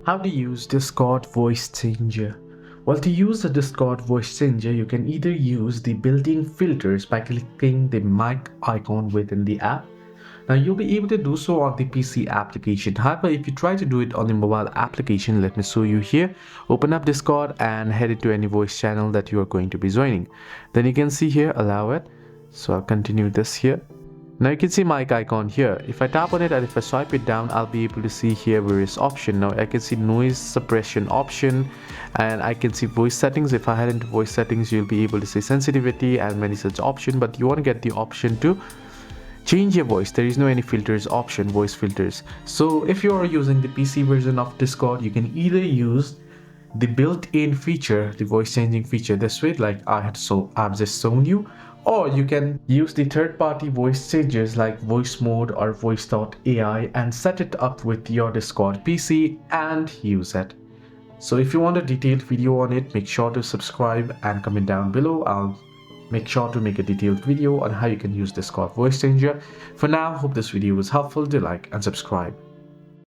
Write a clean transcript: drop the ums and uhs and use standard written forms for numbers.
How to use Discord voice changer. Well, to use the Discord voice changer, you can either use the built-in filters by clicking the mic icon within the app. Now you'll be able to do so on the PC application. However, if you try to do it on the mobile application, let me show you here. Open up Discord and head into any voice channel that you are going to be joining. Then you can see here, allow it. So I'll continue this here. Now you can see mic icon here. If I tap on it and if I swipe it down, I'll be able to see here various options. Now I can see noise suppression option, and I can see voice settings. If I head into voice settings, you'll be able to see sensitivity and many such options, but you want to get the option to change your voice. There is no any filters option, voice filters. So if you are using the PC version of Discord, you can either use the built-in feature, the voice changing feature this way, like I've just shown you, or you can use the third-party voice changers like voice mode or voice.ai and set it up with your Discord PC and use it. So if you want a detailed video on it, make sure to subscribe and comment down below. I'll make sure to make a detailed video on how you can use Discord voice changer. For now, hope this video was helpful. Do like and subscribe.